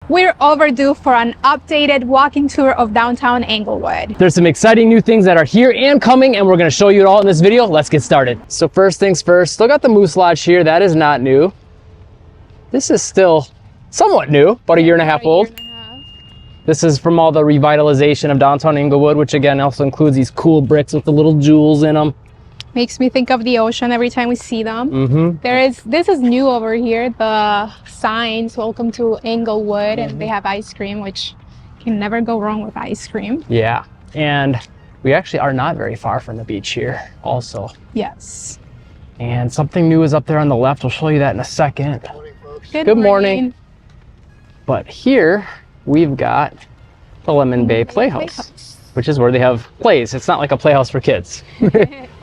We're overdue for an updated walking tour of downtown Englewood. There's some exciting new things that are here and coming, and we're going to show you it all in this video. Let's get started. So first things first, still got the Moose Lodge here. That is not new. This is still somewhat new, about a year and a half old. This is from all the revitalization of downtown Englewood, which again also includes these cool bricks with the little jewels in them. Makes me think of the ocean every time we see them. This is new over here, the signs, welcome to Englewood, and they have ice cream, which can never go wrong with ice cream. Yeah, and we actually are not very far from the beach here also. Yes. And something new is up there on the left. We'll show you that in a second. Good morning. But here we've got the Lemon Bay Playhouse, which is where they have plays. It's not like a playhouse for kids,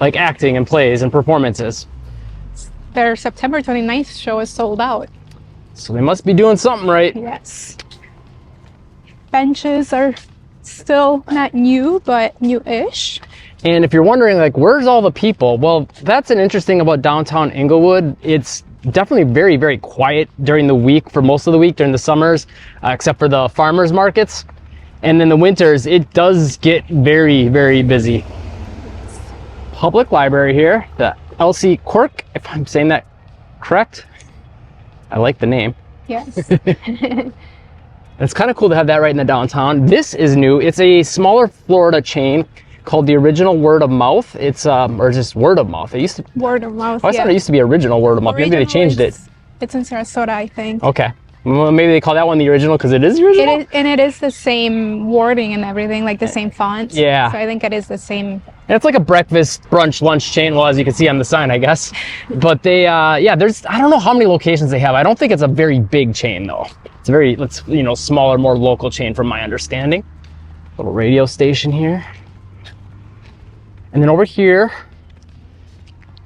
like acting and plays and performances. Their September 29th show is sold out. So they must be doing something right. Yes. Benches are still not new, but new-ish. And if you're wondering, like, where's all the people? Well, that's an interesting about downtown Englewood. It's definitely very, very quiet during the week, for most of the week, during the summers, except for the farmers markets. And in the winters, it does get very, very busy. Public library here, the Elsie Quirk, if I'm saying that correct. I like the name. Yes. It's kind of cool to have that right in the downtown. This is new. It's a smaller Florida chain called the Original Word of Mouth. It's or just Word of Mouth. It used to Word of Mouth. I thought it used to be Original Word of Mouth. Maybe they changed it. It's in Sarasota, I think. Okay. Well, maybe they call that one the original because it is the original? And it is the same wording and everything, like the same font. Yeah. So I think it is the same. And it's like a breakfast, brunch, lunch chain, well, as you can see on the sign, I guess. But they, yeah, there's, I don't know how many locations they have. I don't think it's a very big chain, though. It's a very, smaller, more local chain from my understanding. Little radio station here. And then over here,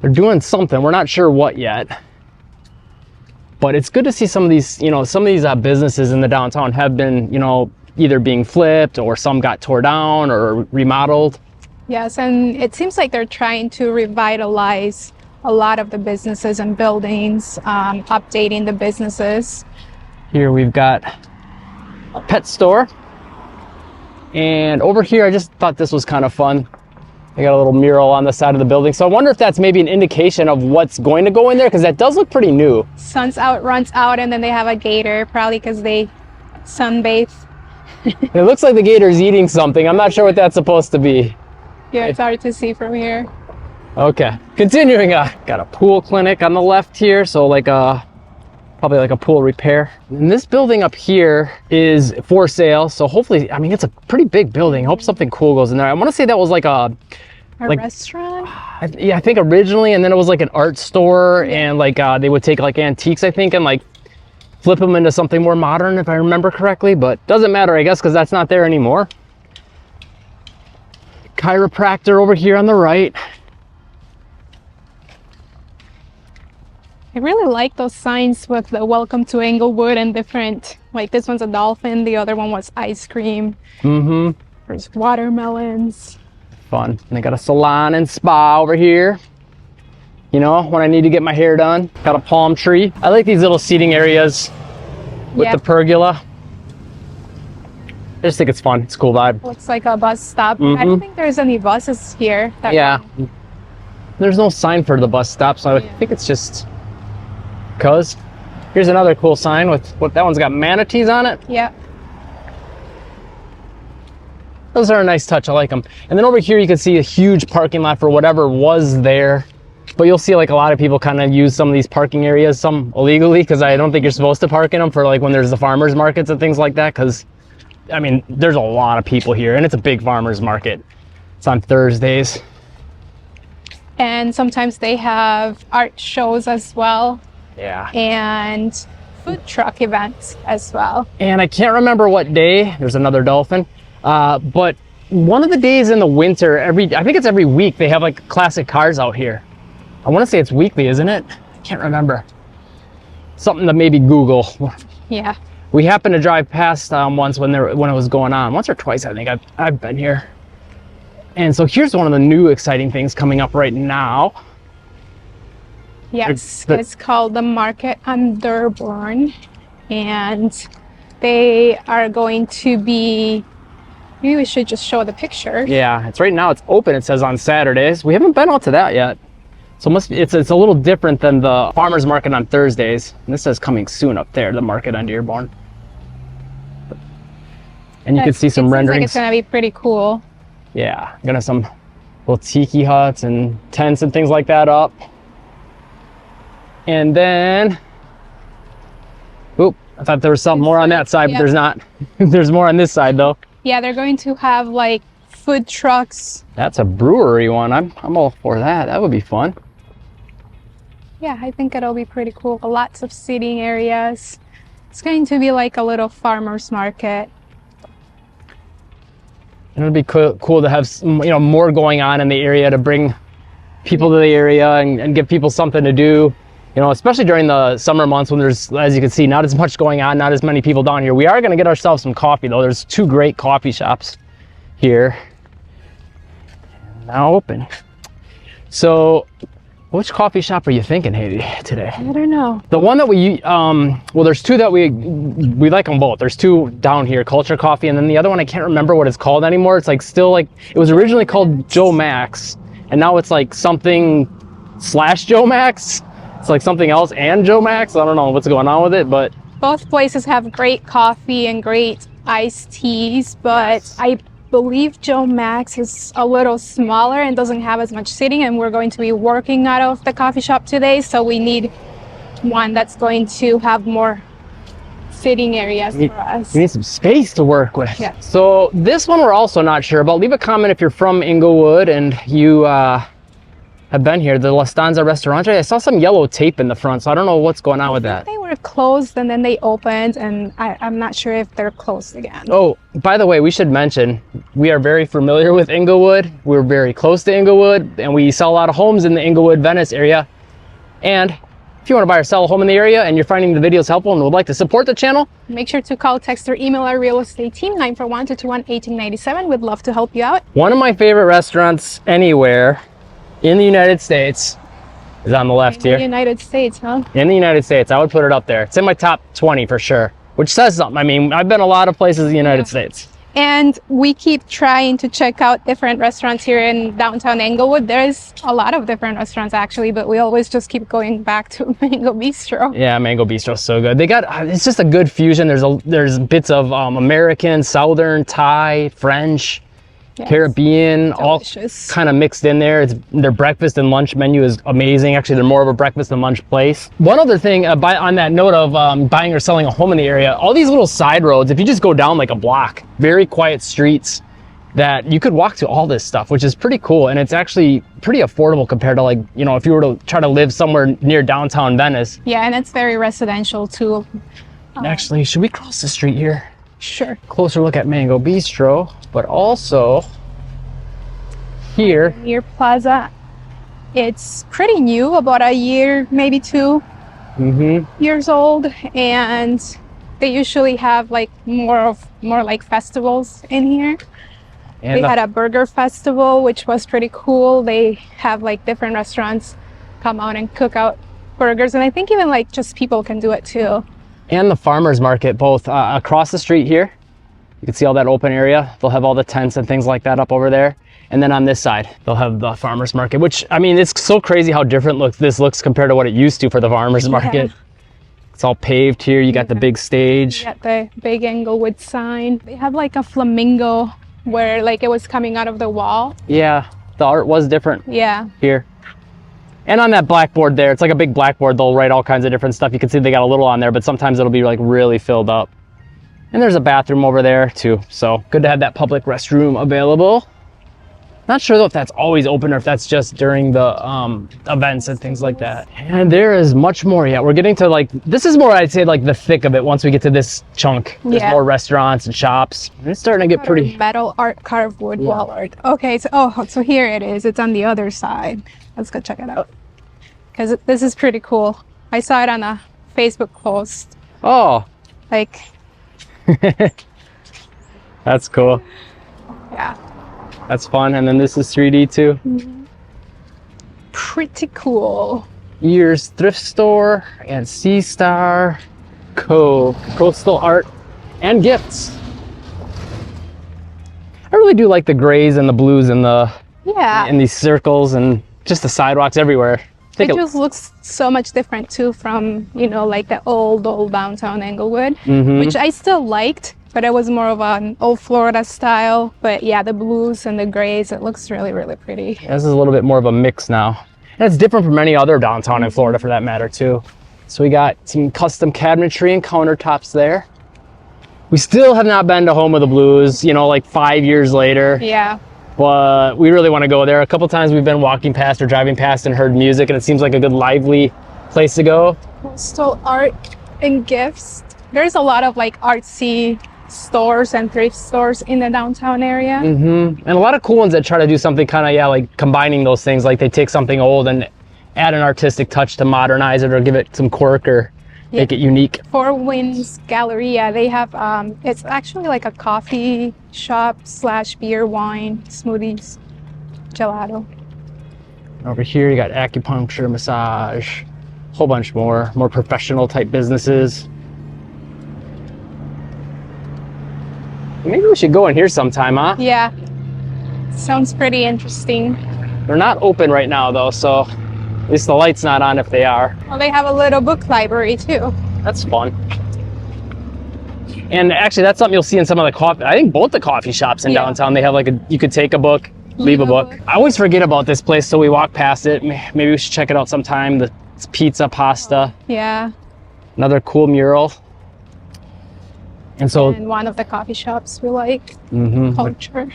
they're doing something. We're not sure what yet. But it's good to see some of these, businesses in the downtown have been, either being flipped or some got tore down or remodeled. Yes, and it seems like they're trying to revitalize a lot of the businesses and buildings, updating the businesses. Here we've got a pet store. And over here, I just thought this was kind of fun. They got a little mural on the side of the building. So I wonder if that's maybe an indication of what's going to go in there, because that does look pretty new. Sun's out, runs out, and then they have a gator, probably because they sunbathe. It looks like the gator's eating something. I'm not sure what that's supposed to be. Yeah, it's hard to see from here. Okay, continuing on. Got a pool clinic on the left here, so probably like a pool repair. And this building up here is for sale, so hopefully, it's a pretty big building. I hope something cool goes in there. I want to say that was like a restaurant? Yeah, I think originally, and then it was like an art store, and they would take like antiques, I think, and like flip them into something more modern, if I remember correctly, but doesn't matter, I guess, because that's not there anymore. Chiropractor over here on the right. I really like those signs with the welcome to Englewood and different, like this one's a dolphin, the other one was ice cream. There's watermelons. Fun. And they got a salon and spa over here. When I need to get my hair done. Got a palm tree. I like these little seating areas with the pergola. I just think it's fun. It's a cool vibe. Looks like a bus stop. I don't think there's any buses here. There's no sign for the bus stop, so I think it's just because. Here's another cool sign with that one's got manatees on it. Yeah. Those are a nice touch. I like them. And then over here you can see a huge parking lot for whatever was there. But you'll see like a lot of people kind of use some of these parking areas, some illegally, because I don't think you're supposed to park in them for like when there's the farmers markets and things like that, because there's a lot of people here and it's a big farmers market. It's on Thursdays. And sometimes they have art shows as well. Yeah. And food truck events as well. And I can't remember what day. There's another dolphin. But one of the days in the winter, I think it's every week, they have like classic cars out here. I want to say it's weekly, isn't it? I can't remember. Something to maybe Google. Yeah. We happened to drive past once when it was going on. Once or twice, I think I've been here. And so here's one of the new exciting things coming up right now. Yes, it's called the Market on Dearborn, and they are going to be, maybe we should just show the picture. Yeah, it's right now it's open, it says on Saturdays. We haven't been out to that yet. So it's a little different than the farmers market on Thursdays. And this says coming soon up there, the market on Dearborn. And you can see some renderings. Like it's gonna be pretty cool. Yeah, gonna have some little tiki huts and tents and things like that up. And then, oop, I thought there was something more on that side, but there's not. There's more on this side though. Yeah, they're going to have like food trucks. That's a brewery one. I'm all for that. That would be fun. Yeah, I think it'll be pretty cool. Lots of seating areas. It's going to be like a little farmer's market. And it'll be cool to have more going on in the area to bring people to the area and give people something to do. Especially during the summer months when there's, as you can see, not as much going on, not as many people down here. We are going to get ourselves some coffee though. There's 2 great coffee shops here. Now open. So, which coffee shop are you thinking, Haiti, today? I don't know. The one that we, well, there's 2 that we like them both. There's 2 down here, Culture Coffee, and then the other one, I can't remember what it's called anymore. It's like still like, it was originally called Joe Max, and now it's like something / Joe Max. It's like something else and Joe Max. I don't know what's going on with it, but. Both places have great coffee and great iced teas, but I believe Joe Max is a little smaller and doesn't have as much seating, and we're going to be working out of the coffee shop today, so we need one that's going to have more sitting areas for us. We need some space to work with. Yeah. So this one we're also not sure about. Leave a comment if you're from Englewood and you have been here. The La Stanza Restaurante, I saw some yellow tape in the front, so I don't know what's going on with that. They were closed and then they opened, and I'm not sure if they're closed again. Oh, by the way, we should mention, we are very familiar with Englewood. We're very close to Englewood, and we sell a lot of homes in the Englewood, Venice area. And if you want to buy or sell a home in the area and you're finding the videos helpful and would like to support the channel, make sure to call, text, or email our real estate team, 941-221-1897. We'd love to help you out. One of my favorite restaurants anywhere in the United States is on the left here. In the United States, huh? In the United States, I would put it up there. It's in my top 20 for sure, which says something. I mean, I've been a lot of places in the United States. And we keep trying to check out different restaurants here in downtown Englewood. There's a lot of different restaurants actually, but we always just keep going back to Mango Bistro. Yeah, Mango Bistro's so good. They got, it's just a good fusion. There's bits of American, Southern, Thai, French, Caribbean, delicious. All kind of mixed in there. Their breakfast and lunch menu is amazing. Actually, they're more of a breakfast and lunch place. One other thing, on that note of buying or selling a home in the area, all these little side roads, if you just go down like a block, very quiet streets that you could walk to all this stuff, which is pretty cool. And it's actually pretty affordable compared to, like, if you were to try to live somewhere near downtown Venice. Yeah, and it's very residential too. Actually, should we cross the street here? Sure. Closer look at Mango Bistro, but also here near Plaza. It's pretty new, about a year, maybe 2 years old, and they usually have like more like festivals in here. And they had a burger festival, which was pretty cool. They have like different restaurants come out and cook out burgers, and I think even like just people can do it too. And the farmers market, both across the street here. You can see all that open area. They'll have all the tents and things like that up over there. And then on this side, they'll have the farmers market, which, I mean, it's so crazy how different this looks compared to what it used to for the farmers market. It's all paved here. You got the big stage. You got the big Englewood sign. They have like a flamingo where like it was coming out of the wall. Yeah, the art was different. Yeah. Here. And on that blackboard there, it's like a big blackboard. They'll write all kinds of different stuff. You can see they got a little on there, but sometimes it'll be like really filled up. And there's a bathroom over there too. So good to have that public restroom available. Not sure though if that's always open or if that's just during the events and things like that. And there is much more. Yeah, we're getting to like, this is more, I'd say, like the thick of it once we get to this chunk. There's more restaurants and shops. And it's starting to get pretty. Metal art, carved wood wall art. Okay, so here it is. It's on the other side. Let's go check it out. Because this is pretty cool. I saw it on a Facebook post. Oh. Like. That's cool. Yeah. That's fun. And then this is 3D too. Pretty cool. Ears Thrift Store and Sea Star Cove. Coastal Art and gifts. I really do like the grays and the blues and in these circles and just the sidewalks everywhere. It just looks so much different too from, you know, like the old downtown Englewood, which I still liked, but it was more of an old Florida style. But yeah, the blues and the grays, it looks really, really pretty. Yeah, this is a little bit more of a mix now. And it's different from any other downtown in Florida for that matter too. So we got some custom cabinetry and countertops there. We still have not been to Home of the Blues, you know, like 5 years later. Yeah. But we really want to go there. A couple times we've been walking past or driving past and heard music, and it seems like a good lively place to go. Coastal art and gifts. There's a lot of like artsy stores and thrift stores in the downtown area. And a lot of cool ones that try to do something kind of, like combining those things. Like they take something old and add an artistic touch to modernize it or give it some quirk or make it unique. Four Winds Galleria, they have, it's actually like a coffee shop / beer, wine, smoothies, gelato. Over here you got acupuncture, massage, a whole bunch more professional type businesses. Maybe we should go in here sometime, huh? Yeah, sounds pretty interesting. They're not open right now though, so at least the light's not on if they are. Well, they have a little book library too. That's fun. And actually that's something you'll see in some of the coffee, I think both the coffee shops in downtown, they have like you could take a book, leave a book. I always forget about this place so we walk past it. Maybe we should check it out sometime. It's pizza, pasta. Yeah. Another cool mural. And so one of the coffee shops we like, culture.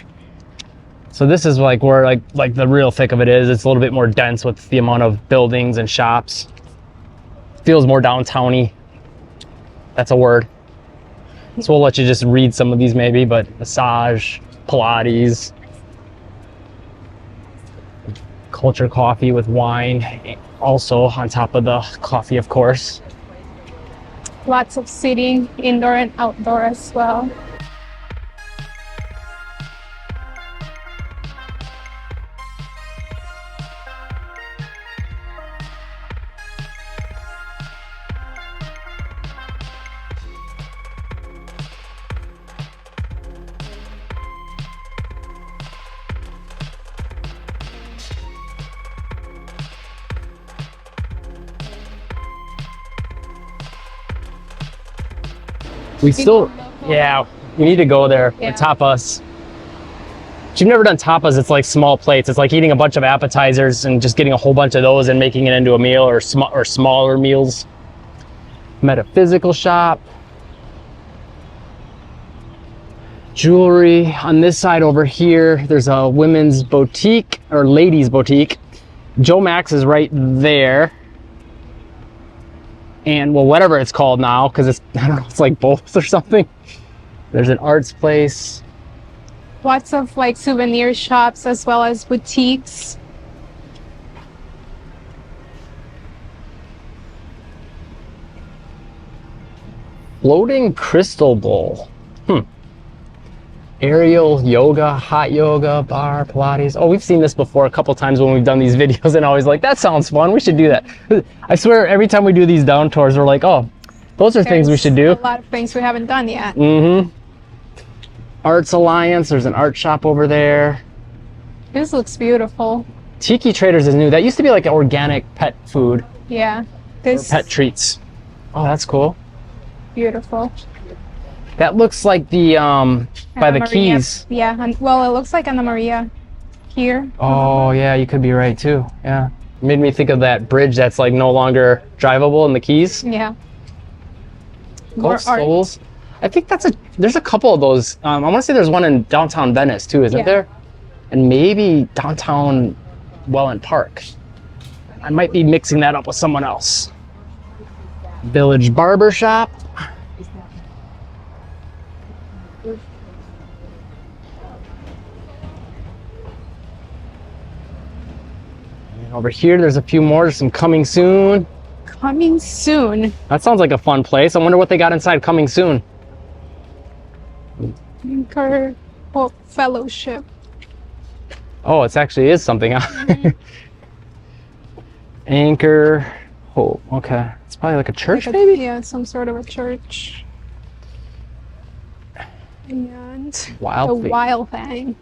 So this is like where like the real thick of it is. It's a little bit more dense with the amount of buildings and shops. Feels more downtowny. That's a word. So we'll let you just read some of these maybe, but massage, Pilates, culture coffee with wine, also on top of the coffee, of course. Lots of seating, indoor and outdoor as well. We still, we need to go there. Yeah. Tapas. If you've never done tapas, it's like small plates. It's like eating a bunch of appetizers and just getting a whole bunch of those and making it into a meal or smaller meals. Metaphysical shop. Jewelry. On this side over here, there's a women's boutique or ladies boutique. Joe Max is right there. And well, whatever it's called now, because it's, I don't know, it's like both or something. There's an arts place. Lots of like souvenir shops as well as boutiques. Floating crystal bowl. Aerial yoga, hot yoga, bar, Pilates. Oh, we've seen this before a couple times when we've done these videos and always like, that sounds fun. We should do that. I swear every time we do these down tours, we're like, oh, those are things we should do. A lot of things we haven't done yet. Arts Alliance. There's an art shop over there. This looks beautiful. Tiki Traders is new. That used to be like organic pet food. Yeah. This pet treats. Oh, that's cool. Beautiful. That looks like the by the Maria. Keys. Yeah, and, well, it looks like Anna Maria here. Oh yeah, you could be right too. Yeah, made me think of that bridge that's like no longer drivable in the Keys. Yeah. Gold Souls. I think there's a couple of those. I want to say there's one in downtown Venice too, isn't there? And maybe downtown Welland Park. I might be mixing that up with someone else. Village Barber Shop. Over here, there's a few more. There's some coming soon. Coming soon. That sounds like a fun place. I wonder what they got inside coming soon. Anchor Hope Fellowship. Oh, it actually is something. Anchor Hope. Okay. It's probably like a church, maybe? Yeah, some sort of a church. And Wild the thing. wild thing.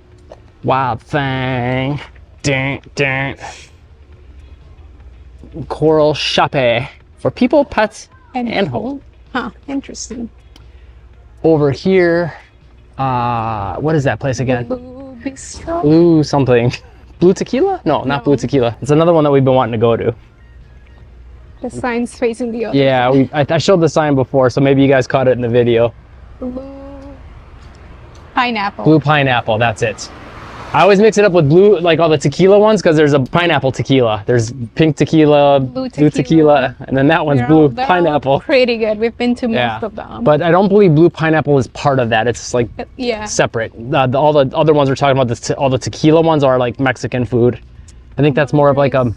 Wild thing. Dun, dun. Coral chape for people, pets, and home. Huh, interesting. Over here, what is that place again? Blue Bistro? Blue something. Blue Tequila? No, not Blue Tequila. It's another one that we've been wanting to go to. The sign's facing the other Yeah, side. I showed the sign before, so maybe you guys caught it in the video. Blue pineapple. Blue pineapple, that's it. I always mix it up with blue, like all the tequila ones, because there's a pineapple tequila. There's pink tequila, blue tequila, and then that one's blue pineapple. Pretty good. We've been to most of them. But I don't believe blue pineapple is part of that. It's like separate. All the other ones we're talking about, all the tequila ones are like Mexican food. I think that's more of like a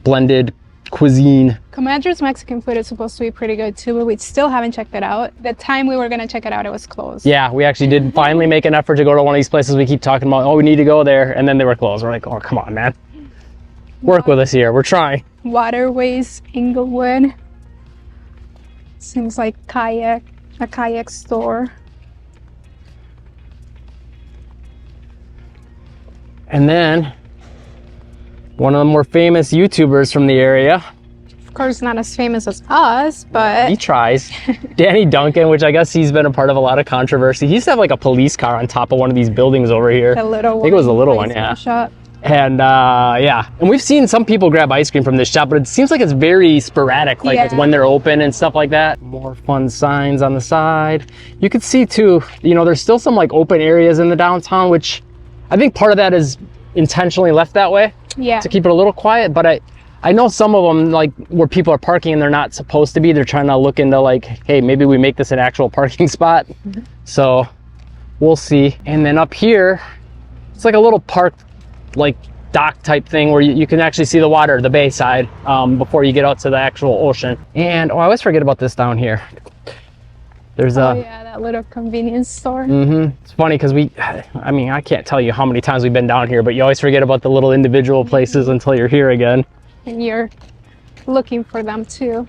blended cuisine. Comanche's Mexican food is supposed to be pretty good too, but we still haven't checked it out. The time we were going to check it out, it was closed. Yeah, we actually did finally make an effort to go to one of these places we keep talking about. Oh, we need to go there. And then they were closed. We're like, oh, come on, man. Work with us here. We're trying. Waterways, Englewood. Seems like a kayak store. And then one of the more famous YouTubers from the area. Of course, not as famous as us, but he tries. Danny Duncan, which I guess he's been a part of a lot of controversy. He used to have like a police car on top of one of these buildings over here. the little one. I think it was a little one, yeah. Shop. And yeah, and we've seen some people grab ice cream from this shop, but it seems like it's very sporadic, like it's when they're open and stuff like that. More fun signs on the side. You can see too, you know, there's still some like open areas in the downtown, which I think part of that is intentionally left that way. Yeah. To keep it a little quiet, but I know some of them, like where people are parking and they're not supposed to be, they're trying to look into like, hey, maybe we make this an actual parking spot. So we'll see. And then up here, it's like a little park, like dock type thing where you can actually see the water, the bay side, before you get out to the actual ocean. And I always forget about this down here. There's that little convenience store. It's funny because I mean, I can't tell you how many times we've been down here, but you always forget about the little individual places until you're here again. And you're looking for them too.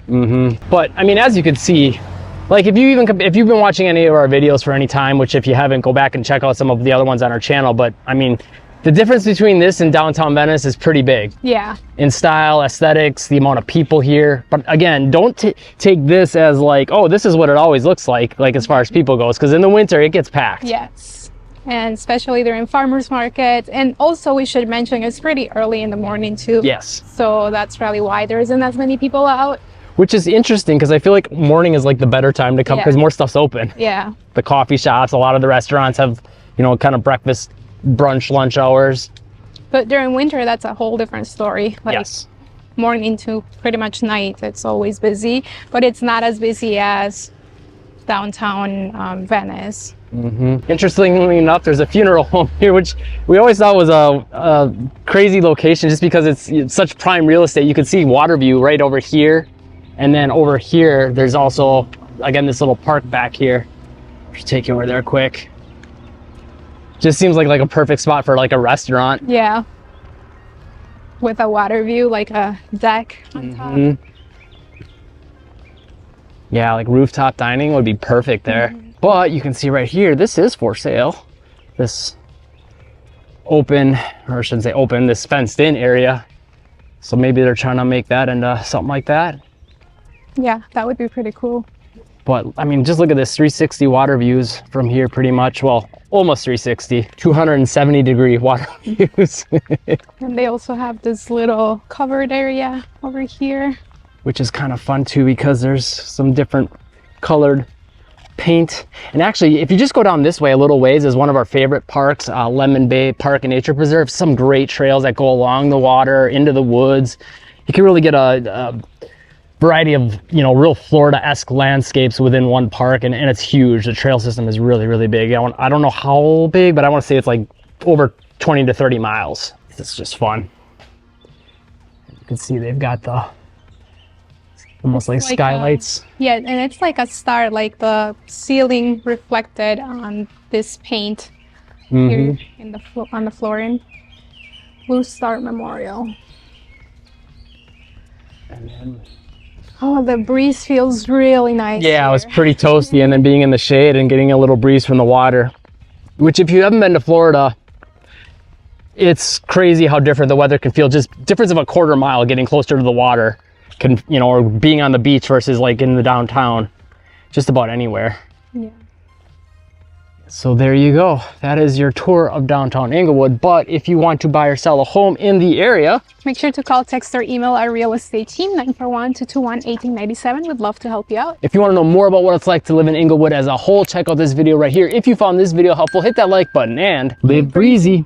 But I mean, as you can see, like if you've been watching any of our videos for any time, which if you haven't, go back and check out some of the other ones on our channel. But I mean, the difference between this and downtown Venice is pretty big. Yeah. In style, aesthetics, the amount of people here. But again, don't take this as like, oh, this is what it always looks like as far as people goes, because in the winter it gets packed. Yes. And especially during farmers markets. And also we should mention it's pretty early in the morning too. Yes. So that's probably why there isn't as many people out. Which is interesting because I feel like morning is like the better time to come because more stuff's open. Yeah. The coffee shops, a lot of the restaurants have, you know, kind of breakfast, brunch, lunch hours. But during winter, that's a whole different story. Like yes. Morning to pretty much night, it's always busy, but it's not as busy as downtown Venice. Interestingly enough, there's a funeral home here, which we always thought was a crazy location just because it's such prime real estate. You can see water view right over here. And then over here, there's also, again, this little park back here. Just take you over there quick. Just seems like a perfect spot for like a restaurant. Yeah. With a water view, like a deck on top. Yeah, like rooftop dining would be perfect there. But you can see right here, this is for sale. This open, or I shouldn't say open, this fenced in area. So maybe they're trying to make that into something like that. Yeah, that would be pretty cool. But I mean, just look at this 360 water views from here pretty much. Well, almost 360, 270-degree water views. And they also have this little covered area over here. Which is kind of fun too because there's some different colored paint. And actually, if you just go down this way a little ways is one of our favorite parks, Lemon Bay Park and Nature Preserve. Some great trails that go along the water, into the woods. You can really get a variety of, you know, real Florida-esque landscapes within one park, and it's huge. The trail system is really, really big. I don't know how big, but I want to say it's like over 20 to 30 miles. It's just fun. You can see they've got the almost like skylights. Yeah, and it's like a star, like the ceiling reflected on this paint here in the on the flooring. Blue Star Memorial. And then Oh, the breeze feels really nice. Yeah, here. it was pretty toasty, and then being in the shade and getting a little breeze from the water, which if you haven't been to Florida, it's crazy how different the weather can feel. Just difference of a quarter mile getting closer to the water can, you know, or being on the beach versus like in the downtown, just about anywhere. Yeah. So there you go. That is your tour of downtown Englewood. But if you want to buy or sell a home in the area, make sure to call, text, or email our real estate team, 941-221-1897. We'd love to help you out. if you want to know more about what it's like to live in Englewood as a whole, check out this video right here. If you found this video helpful, hit that like button and live breezy.